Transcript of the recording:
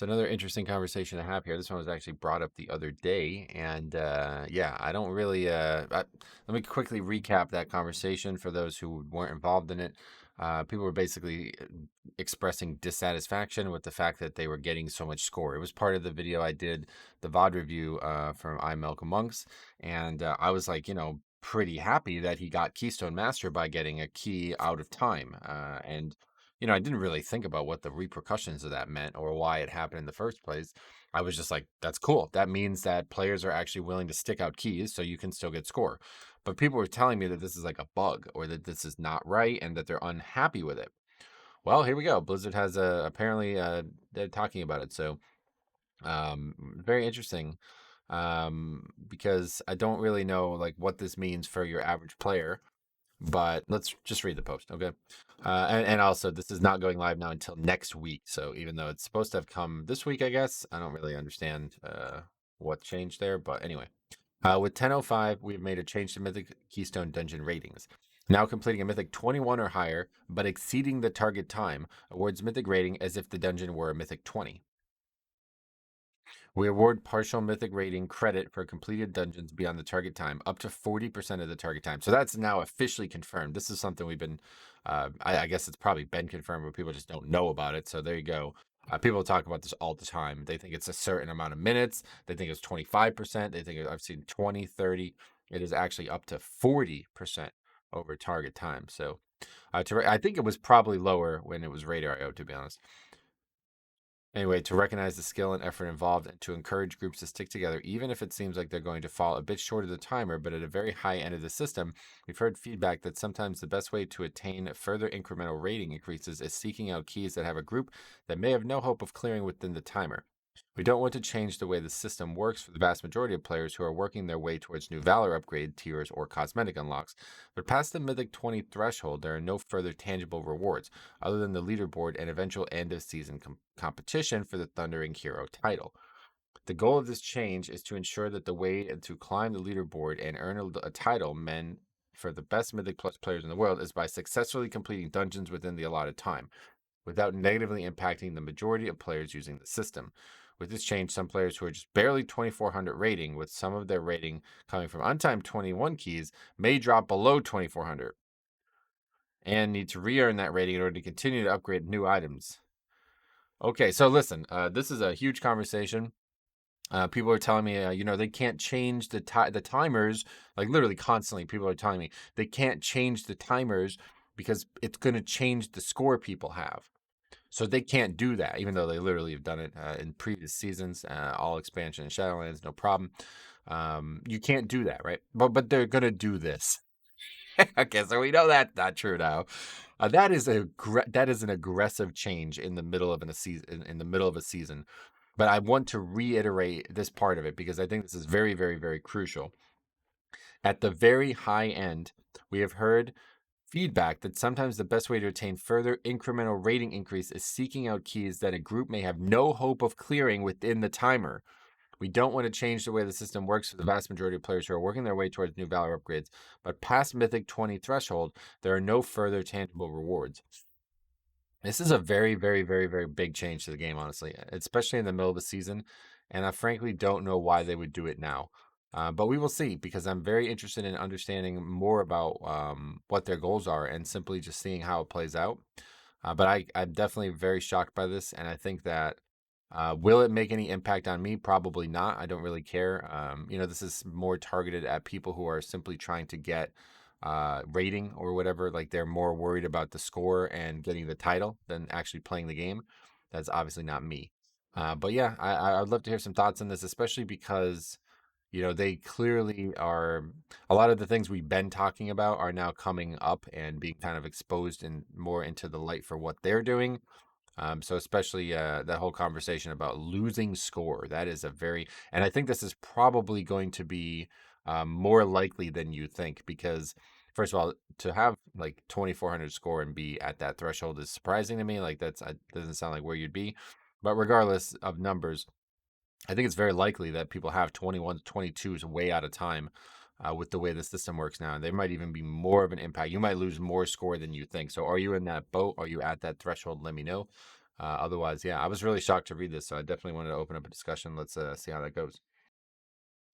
It's another interesting conversation to have here. This one was actually brought up the other day, and yeah, I don't really. Let me quickly recap that conversation for those who weren't involved in it. People were basically expressing dissatisfaction with the fact that they were getting so much score. It was part of the video I did, the VOD review from I Milk Monks, and I was like, pretty happy that he got Keystone Master by getting a key out of time, and I didn't really think about what the repercussions of that meant or why it happened in the first place. I was just like, that's cool. That means that players are actually willing to stick out keys so you can still get score. But people were telling me that this is like a bug or that this is not right and that they're unhappy with it. Well, here we go. Blizzard has apparently they're talking about it. So very interesting because I don't really know like what this means for your average player, but let's just read the post, okay? And also, this is not going live now until next week. So even though it's supposed to have come this week, I guess, I don't really understand what changed there. But anyway, with 10:05, we've made a change to Mythic Keystone Dungeon ratings. Now completing a Mythic 21 or higher, but exceeding the target time, awards Mythic rating as if the dungeon were a Mythic 20. We award partial Mythic rating credit for completed dungeons beyond the target time, up to 40% of the target time. So that's now officially confirmed. This is something we've been, I guess it's probably been confirmed, but people just don't know about it. So there you go. People talk about this all the time. They think it's a certain amount of minutes. They think it's 25%. They think I've seen 20, 30. It is actually up to 40% over target time. So I think it was probably lower when it was Radar IO, to be honest. Anyway, to recognize the skill and effort involved and to encourage groups to stick together, even if it seems like they're going to fall a bit short of the timer, but at a very high end of the system, we've heard feedback that sometimes the best way to attain further incremental rating increases is seeking out keys that have a group that may have no hope of clearing within the timer. We don't want to change the way the system works for the vast majority of players who are working their way towards new Valor upgrade tiers or cosmetic unlocks, but past the Mythic 20 threshold, there are no further tangible rewards, other than the leaderboard and eventual end of season competition for the Thundering Hero title. The goal of this change is to ensure that the way to climb the leaderboard and earn a title meant for the best Mythic Plus players in the world is by successfully completing dungeons within the allotted time, without negatively impacting the majority of players using the system. With this change, some players who are just barely 2400 rating, with some of their rating coming from untimed 21 keys, may drop below 2400 and need to re-earn that rating in order to continue to upgrade new items. Okay, so listen, this is a huge conversation. People are telling me, they can't change the timers, like literally constantly. People are telling me they can't change the timers because it's going to change the score people have. So they can't do that, even though they literally have done it in previous seasons, all expansion and Shadowlands, no problem. You can't do that, right? But they're gonna do this. Okay, so we know that's not true now. That is an aggressive change in the middle of a season. In the middle of a season, but I want to reiterate this part of it because I think this is very, very, very crucial. At the very high end, we have heard feedback that sometimes the best way to attain further incremental rating increase is seeking out keys that a group may have no hope of clearing within the timer. We don't want to change the way the system works for the vast majority of players who are working their way towards new Valor upgrades, but past Mythic 20 threshold, there are no further tangible rewards. This is a very, very, very, very big change to the game, honestly, especially in the middle of the season. And I frankly don't know why they would do it now. But we will see because I'm very interested in understanding more about what their goals are and simply just seeing how it plays out. But I'm definitely very shocked by this. And I think that will it make any impact on me? Probably not. I don't really care. This is more targeted at people who are simply trying to get rating or whatever. Like they're more worried about the score and getting the title than actually playing the game. That's obviously not me. But yeah, I'd love to hear some thoughts on this, especially because they clearly are. A lot of the things we've been talking about are now coming up and being kind of exposed and more into the light for what they're doing. So especially that whole conversation about losing score, that is and I think this is probably going to be more likely than you think because first of all, to have like 2400 score and be at that threshold is surprising to me. Like that doesn't sound like where you'd be, but regardless of numbers, I think it's very likely that people have 21 22s way out of time with the way the system works now. And there might even be more of an impact. You might lose more score than you think. So are you in that boat? Are you at that threshold? Let me know. Otherwise, yeah, I was really shocked to read this, so I definitely wanted to open up a discussion. Let's see how that goes.